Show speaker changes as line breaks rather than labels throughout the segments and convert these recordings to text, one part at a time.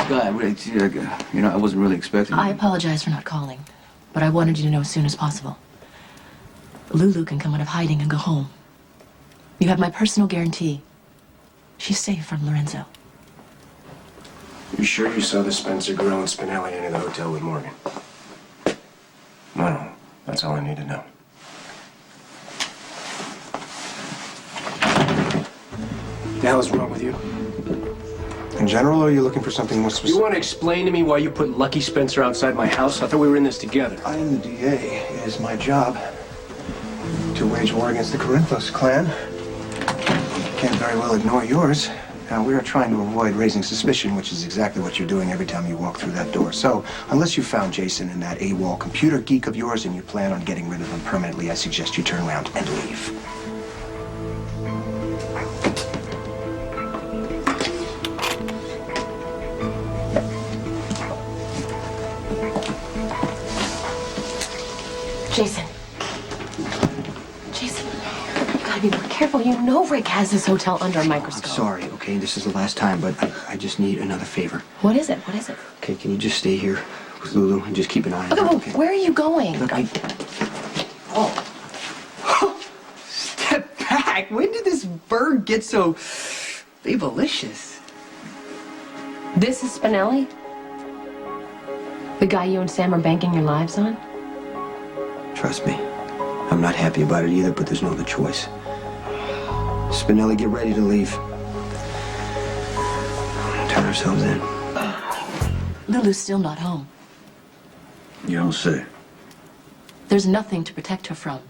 God, I wasn't really expecting
I apologize for not calling, but I wanted you to know as soon as possible. Lulu can come out of hiding and go home. You have my personal guarantee. She's safe from Lorenzo.
You sure you saw the Spencer Grill and Spinelli into the hotel with Morgan? No. That's all I need to know. What the hell is wrong with you? In general, or are you looking for something more specific? You want to explain to me why you put Lucky Spencer outside my house? I thought we were in this together.
I am the DA. It is my job to wage war against the Corinthos clan. Can't very well ignore yours. Now, we are trying to avoid raising suspicion, which is exactly what you're doing every time you walk through that door. So, unless you found Jason in that AWOL computer geek of yours and you plan on getting rid of him permanently, I suggest you turn around and leave.
Jason. Jason, you gotta be more careful. You know Rick has this hotel under a microscope.
I'm sorry, okay? This is the last time, but I just need another favor.
What is it? What is it?
Okay, can you just stay here with Lulu and just keep an eye on her?
Okay, where are you going?
Look,
Oh. Step back. When did this bird get so babylicious?
This is Spinelli? The guy you and Sam are banking your lives on?
Trust me. I'm not happy about it either, but there's no other choice. Spinelli, get ready to leave. Turn ourselves in.
Lulu's still not home.
You don't say.
There's nothing to protect her from.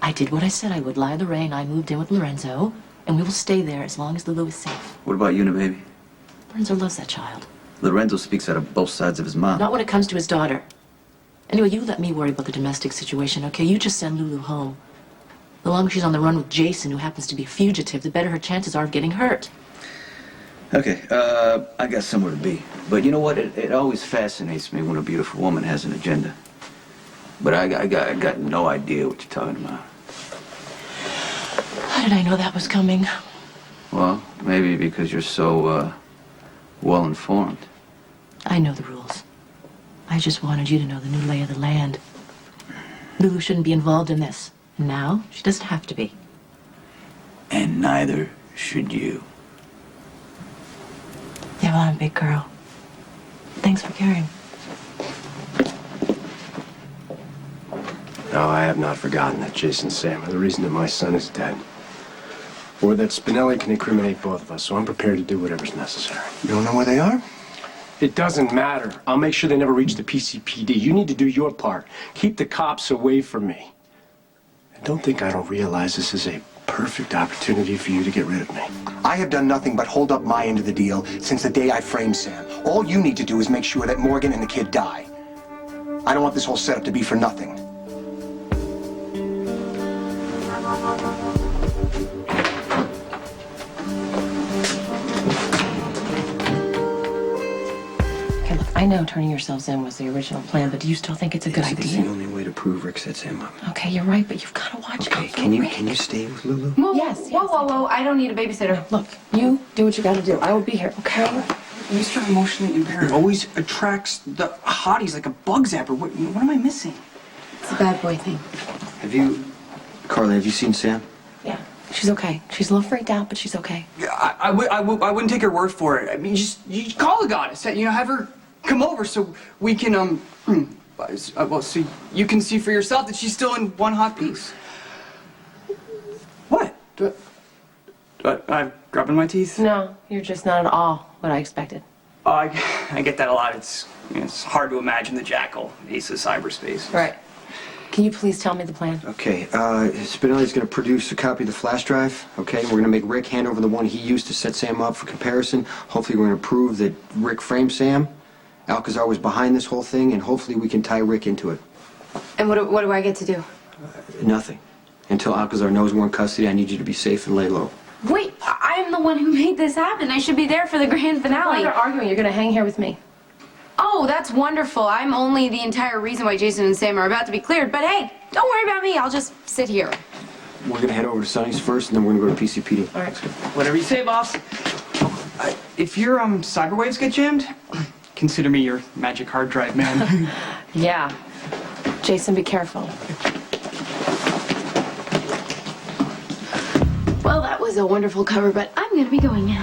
I did what I said I would. Lie the rain. I moved in with Lorenzo, and we will stay there as long as Lulu is safe.
What about you, baby?
Lorenzo loves that child.
Lorenzo speaks out of both sides of his mouth.
Not when it comes to his daughter. Anyway, you let me worry about the domestic situation, okay? You just send Lulu home. The longer she's on the run with Jason, who happens to be a fugitive, the better her chances are of getting hurt.
Okay, I got somewhere to be. But you know what? It always fascinates me when a beautiful woman has an agenda. But I got no idea what you're talking about.
How did I know that was coming?
Well, maybe because you're so, well-informed.
I know the rules. I just wanted you to know the new lay of the land. Lulu shouldn't be involved in this. And now, she doesn't have to be.
And neither should you.
Yeah, well, I'm a big girl. Thanks for caring.
No, I have not forgotten that Jason and Sam are the reason that my son is dead. Or that Spinelli can incriminate both of us, so I'm prepared to do whatever's necessary.
You don't know where they are?
It doesn't matter. I'll make sure they never reach the PCPD. You need to do your part. Keep the cops away from me. And don't think I don't realize this is a perfect opportunity for you to get rid of me.
I have done nothing but hold up my end of the deal since the day I framed Sam. All you need to do is make sure that Morgan and the kid die. I don't want this whole setup to be for nothing.
Okay, look, I know turning yourselves in was the original plan, but do you still think it's a good
It's
idea?
the only way to prove Rick set Sam up.
Okay, you're right, but you've got to watch
Okay,
out for
can
Rick.
you stay with Lulu?
Whoa,
Yes,
whoa,
yes.
whoa. I don't need a babysitter.
Look, you do what you got to do. I will be here, okay?
Mr. Emotionally Impaired always attracts the hotties like a bug zapper. What am I missing?
It's a bad boy thing.
Carly, have you seen Sam?
Yeah, she's okay. She's a little freaked out, but she's okay.
Yeah, I wouldn't take her word for it. I mean, you call the goddess. Have her come over so we can so you can see for yourself that she's still in one hot piece. What? I'm grubbing my teeth.
No, you're just not at all what I expected.
Oh, I get that a lot. It's hard to imagine the jackal, ace of cyberspace.
Right. Can you please tell me the plan?
Okay, Spinelli's gonna produce a copy of the flash drive, okay? We're gonna make Rick hand over the one he used to set Sam up for comparison. Hopefully we're gonna prove that Rick framed Sam. Alcazar was behind this whole thing, and hopefully we can tie Rick into it.
And what do I get to do?
Nothing. Until Alcazar knows we're in custody, I need you to be safe and lay low.
Wait, I'm the one who made this happen. I should be there for the grand
While
finale.
they're arguing, you're going to hang here with me.
Oh, that's wonderful. I'm only the entire reason why Jason and Sam are about to be cleared. But hey, don't worry about me. I'll just sit here.
We're gonna head over to Sonny's first, and then we're gonna go to PCPD.
All right.
Whatever you say, boss. If your cyber waves get jammed, consider me your magic hard drive, man.
Yeah. Jason, be careful.
Well, that was a wonderful cover, but I'm gonna be going now.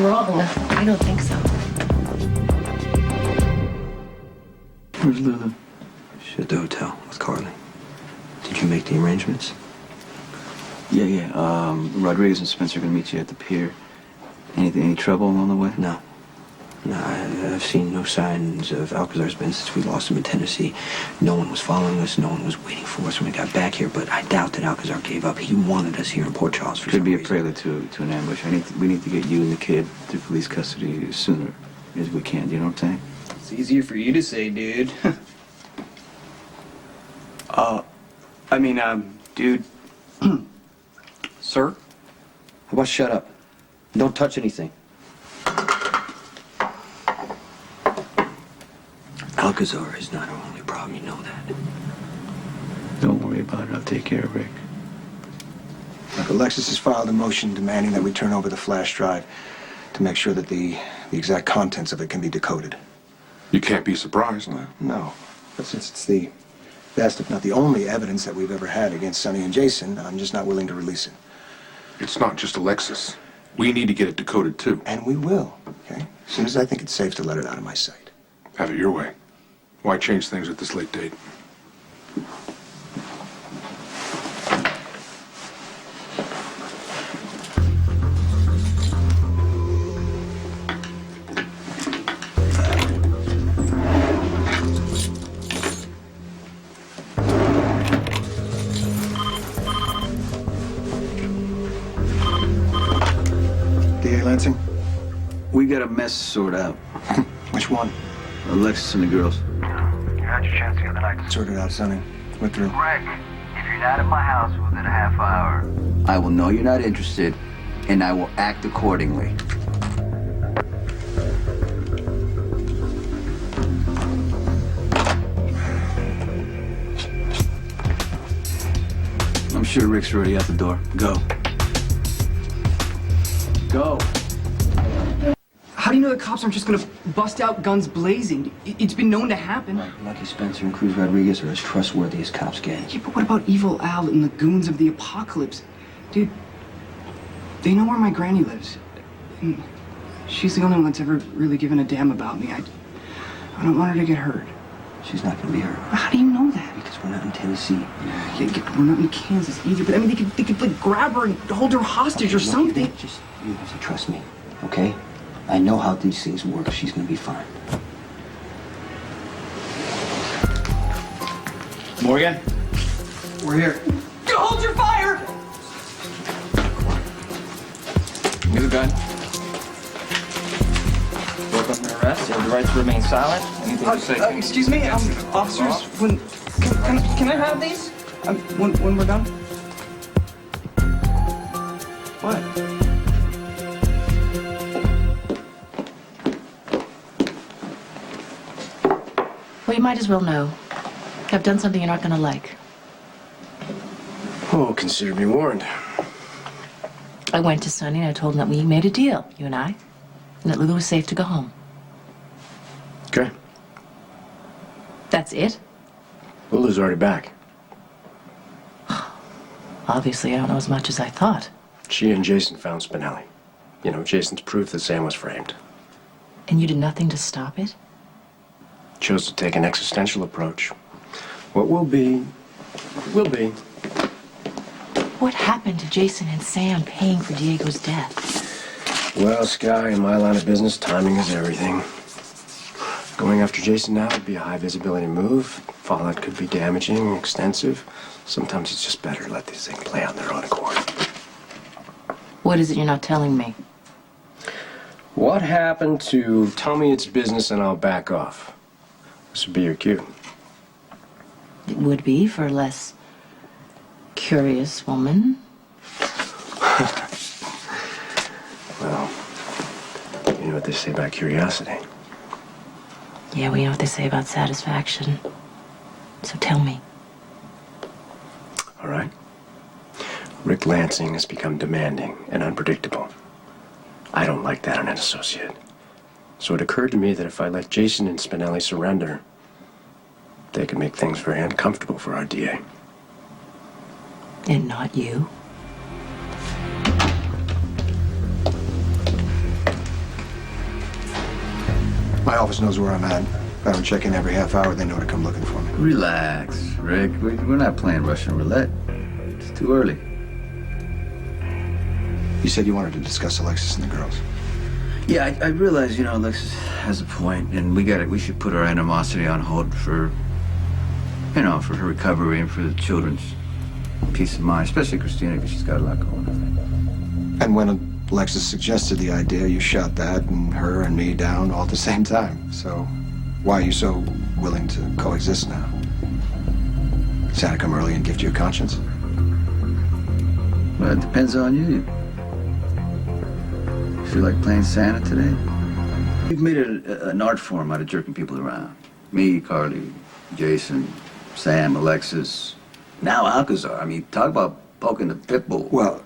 Wrong. I don't think so.
Where's Lulu?
She's at the hotel with Carly. Did you make the arrangements?
Yeah. Rodriguez and Spencer are gonna meet you at the pier. Any trouble along the way?
No. No, I've seen no signs of Alcazar's been since we lost him in Tennessee. No one was following us. No one was waiting for us when we got back here. But I doubt that Alcazar gave up. He wanted us here in Port Charles for
Could
some
be a
reason.
prelude to an ambush. We need to get you and the kid through police custody as sooner as we can. Do you know what I'm saying?
It's easier for you to say, dude. Dude. Sir?
How about shut up? Don't touch anything. Alcazar is not our only problem, you know that.
Don't worry about it. I'll take care of Rick.
Look, Alexis has filed a motion demanding that we turn over the flash drive to make sure that the exact contents of it can be decoded.
You can't be surprised now.
No, but since it's the best, if not the only evidence that we've ever had against Sonny and Jason, I'm just not willing to release it.
It's not just Alexis. We need to get it decoded too.
And we will, okay? As soon as I think it's safe to let it out of my sight.
Have it your way. Why change things at this late date?
D.A. Lansing?
We got a mess to sort out.
Which one?
Alexis and the girls.
You had your chance the other night.
Sort it out, Sonny. We're through.
Greg, if you're not at my house within a half hour,
I will know you're not interested, and I will act accordingly. I'm sure Rick's already out the door. Go. Go.
How do you know the cops aren't just gonna bust out guns blazing? It's been known to happen.
Lucky Spencer and Cruz Rodriguez are as trustworthy as cops get.
Yeah, but what about Evil Al and the goons of the apocalypse? Dude, they know where my granny lives. And she's the only one that's ever really given a damn about me. I don't want her to get hurt.
She's not gonna be hurt.
How do you know that?
Because we're not in Tennessee.
Yeah, we're not in Kansas either, but I mean, they could like grab her and hold her hostage or something.
You have to trust me, okay? I know how these things work. She's gonna be fine.
Morgan? We're here. Hold your fire!
Give a gun. Work up an arrest. You have the right to remain silent. Anything you say.
Excuse me, officers, can I have these? When we're done? What?
Well, you might as well know. I've done something you're not gonna like.
Oh, consider me warned.
I went to Sonny and I told him that we made a deal, you and I, and that Lulu was safe to go home.
Okay.
That's it?
Lulu's already back.
Obviously, I don't know as much as I thought.
She and Jason found Spinelli. You know, Jason's proof that Sam was framed.
And you did nothing to stop it?
Chose to take an existential approach. What will be, will be.
What happened to Jason and Sam paying for Diego's death?
Well, Sky, in my line of business, timing is everything. Going after Jason now would be a high visibility move. Fallout could be damaging, extensive. Sometimes it's just better to let these things play on their own accord.
What is it you're not telling me?
What happened to tell me it's business and I'll back off? This would be your cue.
It would be for a less curious woman.
Well, you know what they say about curiosity.
Yeah, we know what they say about satisfaction. So tell me.
All right. Rick Lansing has become demanding and unpredictable. I don't like that in an associate. So it occurred to me that if I let Jason and Spinelli surrender, they could make things very uncomfortable for our DA.
And not you.
My office knows where I'm at. If I don't check in every half hour, they know to come looking for me.
Relax, Rick. We're not playing Russian roulette. It's too early.
You said you wanted to discuss Alexis and the girls.
Yeah, I realize, Alexis has a point, and we should put our animosity on hold for her recovery and for the children's peace of mind, especially Christina, because she's got a lot going on.
And when Alexis suggested the idea, you shot that and her and me down all at the same time. So why are you so willing to coexist now? Santa come early and gift you a conscience?
Well, it depends on you. Feel like playing Santa today? We've made an art form out of jerking people around. Me, Carly, Jason, Sam, Alexis, now Alcazar. I mean, talk about poking the pit bull.
Well,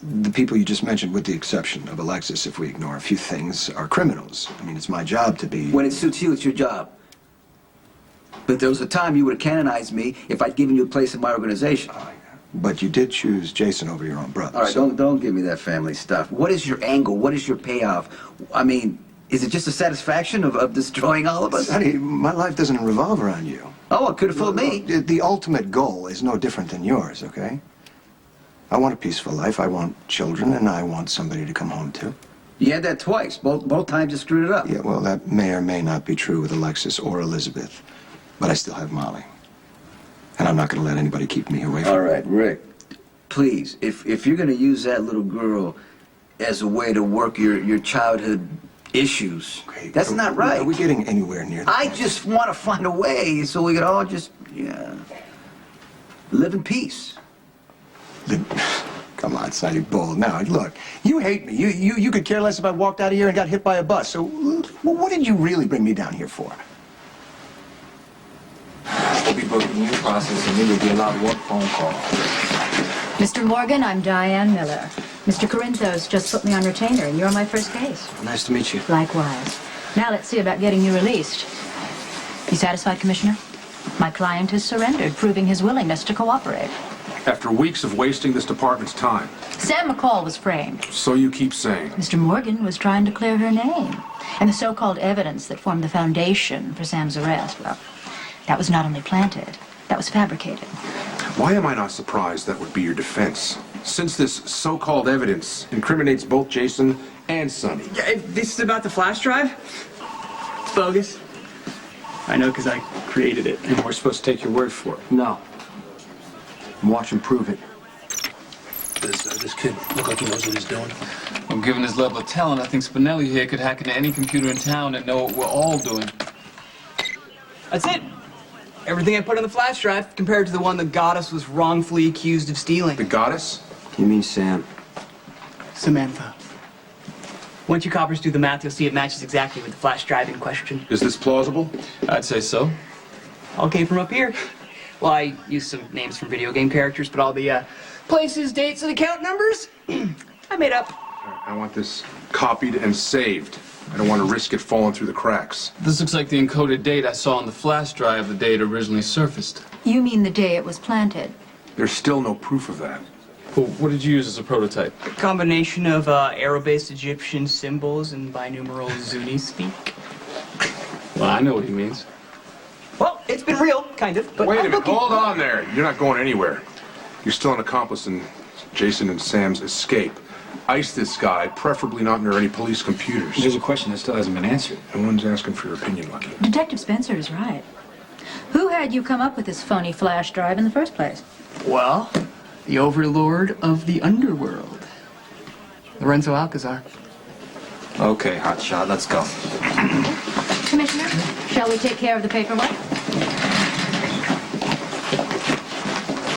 the people you just mentioned, with the exception of Alexis, if we ignore a few things, are criminals. I mean, it's my job to be...
When it suits you, it's your job. But there was a time you would have canonized me if I'd given you a place in my organization.
But you did choose Jason over your own brother.
All right, don't give me that family stuff. What is your angle? What is your payoff? I mean, is it just the satisfaction of destroying all of us?
Sonny, my life doesn't revolve around you.
Oh, it could have fooled me.
The ultimate goal is no different than yours, okay? I want a peaceful life. I want children, and I want somebody to come home to.
You had that twice. Both times you screwed it up.
Yeah, well, that may or may not be true with Alexis or Elizabeth. But I still have Molly. And I'm not going to let anybody keep me away from her.
All right, Rick, please, if you're going to use that little girl as a way to work your childhood issues,
Okay,
that's not right.
Are we getting anywhere near that?
I just want to find a way so we could all just, live in peace.
Come on, Sonny Bull. Now, look, you hate me. You could care less if I walked out of here and got hit by a bus. So what did you really bring me down here for?
We'll be booking you, processing you. You'll be allowed one phone call.
Mr. Morgan, I'm Diane Miller. Mr. Corintho's just put me on retainer, and you're my first case.
Nice to meet you.
Likewise. Now let's see about getting you released. You satisfied, Commissioner? My client has surrendered, proving his willingness to cooperate.
After weeks of wasting this department's time.
Sam McCall was framed.
So you keep saying.
Mr. Morgan was trying to clear her name. And the so-called evidence that formed the foundation for Sam's arrest, well, that was not only planted, that was fabricated.
Why am I not surprised that would be your defense? Since this so-called evidence incriminates both Jason and Sonny.
Yeah, this is about the flash drive? It's bogus. I know because I created it.
And we're supposed to take your word for it.
No. Watch him prove it.
Does this kid look like he knows what he's doing?
Well, given his level of talent, I think Spinelli here could hack into any computer in town and know what we're all doing.
That's it. Everything I put on the flash drive compared to the one the goddess was wrongfully accused of stealing.
The goddess?
You mean Sam? Samantha. Once you coppers do the math, you'll see it matches exactly with the flash drive in question.
Is this plausible?
I'd say so.
All came from up here. Well, I used some names from video game characters, but all the places, dates, and account numbers, I made up.
I want this copied and saved. I don't want to risk it falling through the cracks.
This looks like the encoded date I saw on the flash drive the day it originally surfaced.
You mean the day it was planted?
There's still no proof of that.
Well, what did you use as a prototype?
A combination of Arrow-based Egyptian symbols and binumeral Zuni speak.
Well, I know what he means.
Well, it's been real, kind of, but
Wait a
I'm
minute,
looking...
hold on there. You're not going anywhere. You're still an accomplice in Jason and Sam's escape. Ice this guy, preferably not near any police computers.
There's a question that still hasn't been answered.
No one's asking for your opinion, Lucky.
Detective Spencer is right. Who had you come up with this phony flash drive in the first place?
Well, the overlord of the underworld. Lorenzo Alcazar.
Okay, hotshot, let's go.
Commissioner, shall we take care of the paperwork?